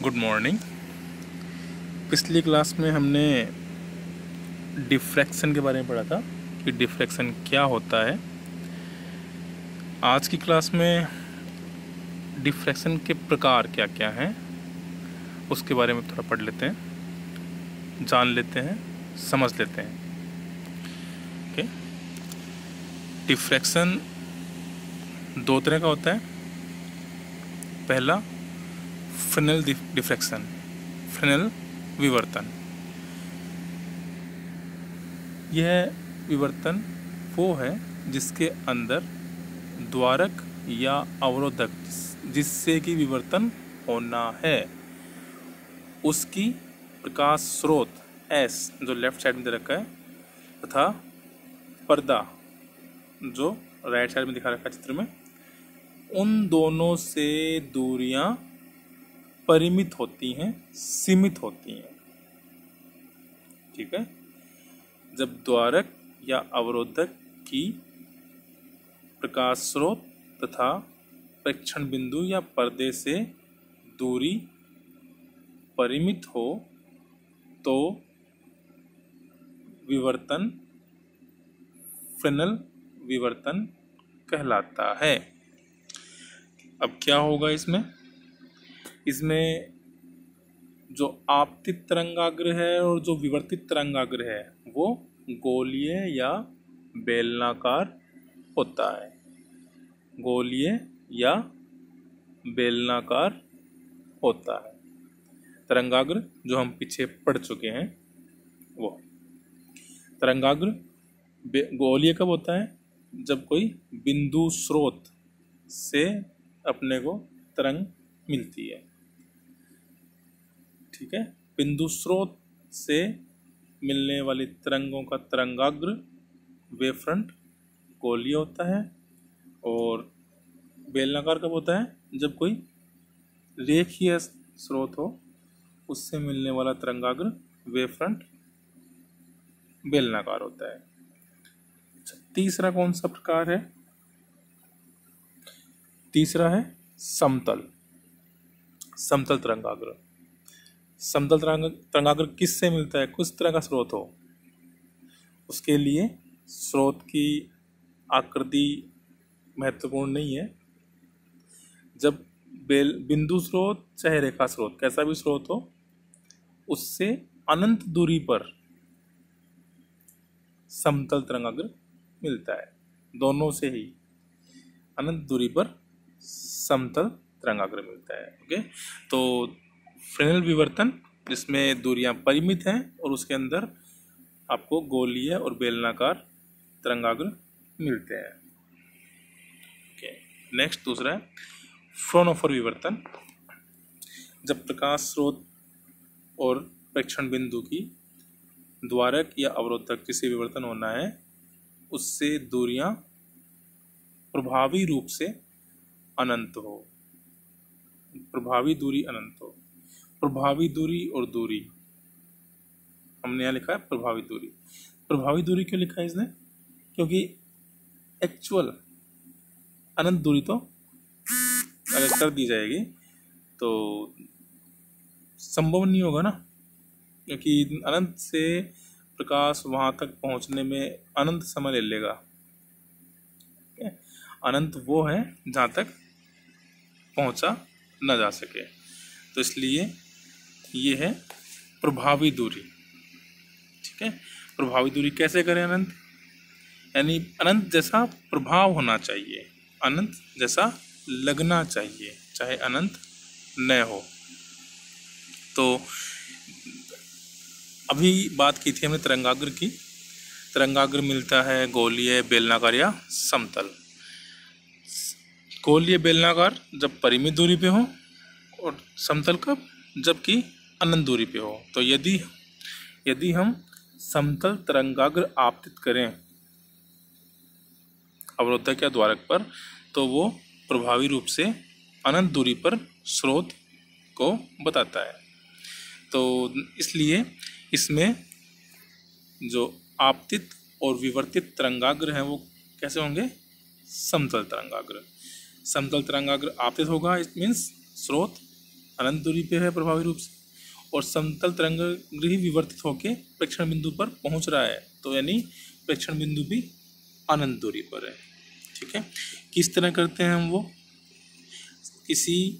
Good morning. पिछली class में हमने डिफ्रैक्शन के बारे में पढ़ा था कि डिफ्रैक्शन क्या होता है। आज की क्लास में डिफ्रैक्शन के प्रकार क्या क्या हैं उसके बारे में थोड़ा पढ़ लेते हैं, जान लेते हैं, समझ लेते हैं। ओके, डिफ्रैक्शन दो तरह का होता है। पहला फ्रेनेल डिफ्रैक्शन, फ्रेनेल विवर्तन। यह विवर्तन वो है जिसके अंदर द्वारक या अवरोधक जिससे कि विवर्तन होना है उसकी प्रकाश स्रोत एस जो लेफ्ट साइड में दे रखा है तथा पर्दा जो राइट साइड में दिखा रखा है चित्र में, उन दोनों से दूरियां परिमित होती हैं, सीमित होती हैं। ठीक है, जब द्वारक या अवरोधक की प्रकाश स्रोत तथा प्रेक्षण बिंदु या पर्दे से दूरी परिमित हो तो विवर्तन फ्रेनेल विवर्तन कहलाता है। अब क्या होगा इसमें जो आपतित तरंगाग्र है और जो विवर्तित तरंगाग्र है वो गोलीय या बेलनाकार होता है। गोलीय या बेलनाकार होता है तरंगाग्र जो हम पीछे पढ़ चुके हैं। वो तरंगाग्र गोलीय कब होता है? जब कोई बिंदु स्रोत से अपने को तरंग मिलती है। ठीक है, बिंदु स्रोत से मिलने वाली तरंगों का तरंगाग्र वेवफ्रंट गोलीय होता है। और बेलनाकार कब होता है? जब कोई रेखीय स्रोत हो उससे मिलने वाला तरंगाग्र वेवफ्रंट बेलनाकार होता है। तीसरा कौन सा प्रकार है? तीसरा है समतल तरंगाग्र। समतल तरंगाग्र किससे मिलता है? कुछ तरह का स्रोत हो, उसके लिए स्रोत की आकृति महत्वपूर्ण नहीं है। जब बिंदु स्रोत चाहे रेखा स्रोत कैसा भी स्रोत हो उससे अनंत दूरी पर समतल तरंगाग्र मिलता है। दोनों से ही अनंत दूरी पर समतल तरंगाग्र मिलता है। ओके, तो फ्रेनेल विवर्तन जिसमें दूरियां परिमित हैं और उसके अंदर आपको गोलीय और बेलनाकार तरंगाग्र मिलते हैं। ओके, नेक्स्ट दूसरा है फ्रोनोफर विवर्तन। जब प्रकाश स्रोत और प्रेक्षण बिंदु की द्वारक या अवरोधक जिसे विवर्तन होना है उससे दूरियां प्रभावी रूप से अनंत हो। प्रभावी दूरी अनंत हो। प्रभावी दूरी और दूरी हमने यहाँ लिखा है प्रभावी दूरी। प्रभावी दूरी क्यों लिखा है इसने? क्योंकि एक्चुअल अनंत दूरी तो अगर कर दी जाएगी तो संभव नहीं होगा ना, क्योंकि अनंत से प्रकाश वहाँ तक पहुँचने में अनंत समय ले लेगा। अनंत वो है जहाँ तक पहुँचा न जा सके, तो इसलिए ये है प्रभावी दूरी। ठीक है, प्रभावी दूरी कैसे करें? अनंत यानी अनंत जैसा प्रभाव होना चाहिए, अनंत जैसा लगना चाहिए, चाहे अनंत न हो। तो अभी बात की थी हमने तरंगाग्र की। तरंगाग्र मिलता है गोलीय, बेलनाकार या समतल। गोलीय बेलनाकार जब परिमित दूरी पे हो और समतल कब? जबकि अनंत दूरी पे हो। तो यदि हम समतल तरंगाग्र आपतित करें अवरोधक या द्वारक पर तो वो प्रभावी रूप से अनंत दूरी पर स्रोत को बताता है। तो इसलिए इसमें जो आपतित और विवर्तित तरंगाग्र हैं वो कैसे होंगे? समतल तरंगाग्र। समतल तरंगाग्र आपतित होगा, इट मीन्स स्रोत अनंत दूरी पे है प्रभावी रूप से, और समतल तरंगाग्र ही विवर्तित होकर प्रेक्षण बिंदु पर पहुंच रहा है, तो यानी प्रेक्षण बिंदु भी अनंत दूरी पर है। ठीक है, किस तरह करते हैं हम वो, किसी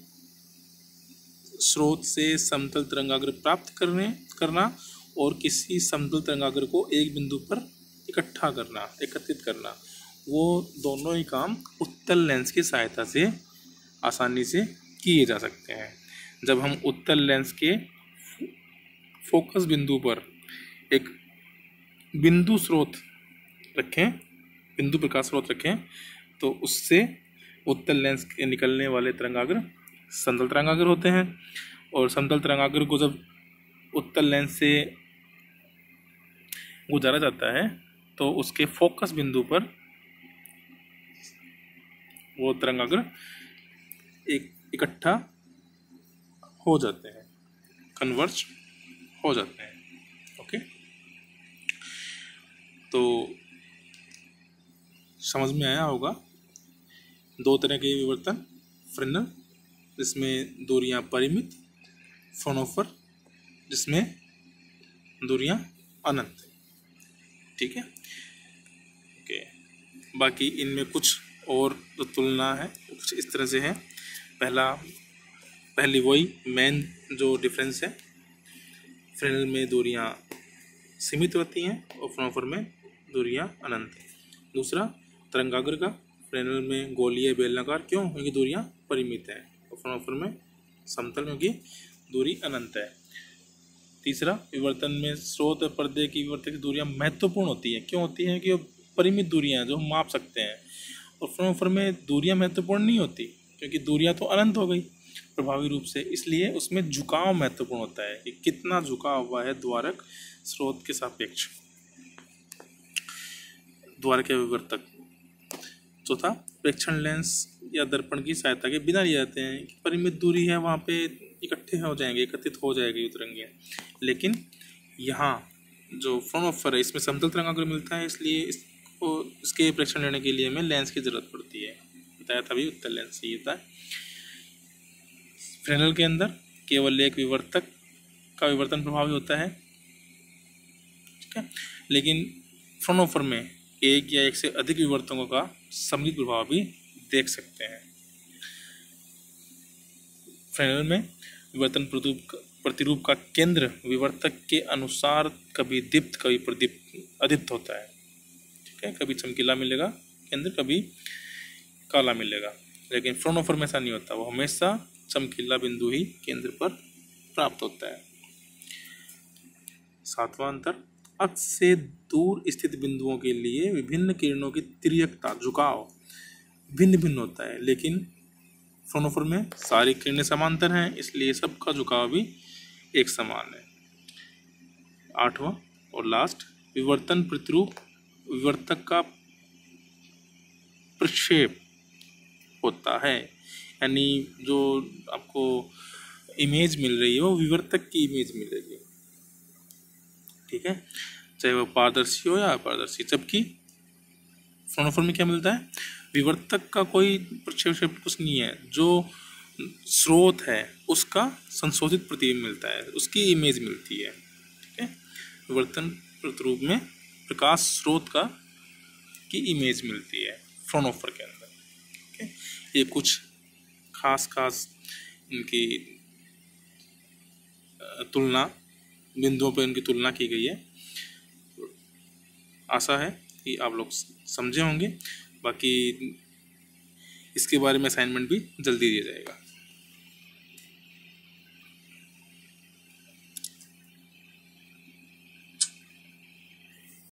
स्रोत से समतल तरंगाग्र प्राप्त करना और किसी समतल तरंगाग्र को एक बिंदु पर एकत्रित करना, वो दोनों ही काम उत्तल लेंस की सहायता से आसानी से किए जा सकते हैं। जब हम उत्तल लेंस के फोकस बिंदु पर एक बिंदु प्रकाश स्रोत रखें, तो उससे उत्तल लेंस के निकलने वाले तरंगाग्र समतल तरंगाग्र होते हैं, और समतल तरंगाग्र को जब उत्तल लेंस से गुजारा जाता है तो उसके फोकस बिंदु पर वो तरंगाग्र इकट्ठा हो जाते हैं, कन्वर्ज हो जाते हैं। ओके, तो समझ में आया होगा। दो तरह के विवर्तन, फ्रेनेल जिसमें दूरियां परिमित, फ्राउनहोफर जिसमें दूरियां अनंत। ठीक है, ओके। बाकी इनमें कुछ और जो तुलना है कुछ इस तरह से है। पहली वही मेन जो डिफरेंस है, फ्रेनेल में दूरियां सीमित होती हैं और फ्राउनहोफर में दूरियां अनंत। दूसरा, तरंगाग्र का फ्रेनेल में गोलीय बेलनाकार, क्यों? क्योंकि दूरियां परिमित हैं, और फ्राउनहोफर में समतल क्योंकि दूरी अनंत है। तीसरा, विवर्तन में स्रोत और पर्दे की विवर्तक दूरियां महत्वपूर्ण होती हैं, क्यों होती हैं? कि परिमित दूरियां जो हम माप सकते हैं, और फ्राउनहोफर में दूरियां महत्वपूर्ण नहीं होती क्योंकि दूरियां तो अनंत हो गई प्रभावी रूप से, इसलिए उसमें झुकाव महत्वपूर्ण होता है कि कितना झुका हुआ है द्वारक स्रोत के सापेक्ष, द्वारक या विवर्तक। चौथा, प्रेक्षण लेंस या दर्पण की सहायता के बिना लिए जाते हैं, परिमित दूरी है वहाँ पे एकत्रित हो जाएगी तरंगें, लेकिन यहाँ जो फ्राउनहोफर है इसमें समतल तरंगाग्र मिलता है, इसलिए इसके प्रेक्षण लेने के लिए हमें लेंस की जरूरत पड़ती है। बताया था भी उत्तल लेंस ही होता है। फ्रेनेल के अंदर केवल एक विवर्तक का विवर्तन प्रभावी होता है, ठीक है, लेकिन फ्राउनहोफर में एक या एक से अधिक विवर्तकों का सम्मिलित प्रभाव भी देख सकते हैं। फ्रेनेल में विवर्तन प्रतिरूप का केंद्र विवर्तक के अनुसार कभी दीप्त कभी अदीप्त होता है। ठीक है, कभी चमकीला मिलेगा केंद्र, कभी काला मिलेगा, लेकिन फ्राउनहोफर में ऐसा नहीं होता, वो हमेशा चमकीला बिंदु ही केंद्र पर प्राप्त होता है। सातवां अंतर, अक्ष से दूर स्थित बिंदुओं के लिए विभिन्न किरणों की तिर्यकता, झुकाव भिन्न भिन्न होता है, लेकिन फ्राउनहोफर में सारी किरणें समांतर हैं, इसलिए सबका झुकाव भी एक समान है। आठवां और लास्ट, विवर्तन प्रतिरूप विवर्तक का प्रक्षेप होता है, यानी जो आपको इमेज मिल रही है वो विवर्तक की इमेज मिल रही है। ठीक है, चाहे वो पारदर्शी हो या अपारदर्शी, जबकि फ्राउनहोफर में क्या मिलता है? विवर्तक का कोई प्रक्षेप कुछ नहीं है, जो स्रोत है उसका संशोधित प्रतिबिंब मिलता है, उसकी इमेज मिलती है। ठीक है, विवर्तन प्रतिरूप में प्रकाश स्रोत की इमेज मिलती है फ्राउनहोफर के अंदर। ठीक है, ये कुछ खास इनकी तुलना, बिंदुओं पर इनकी तुलना की गई है। आशा है कि आप लोग समझे होंगे। बाकी इसके बारे में असाइनमेंट भी जल्दी दिया जाएगा।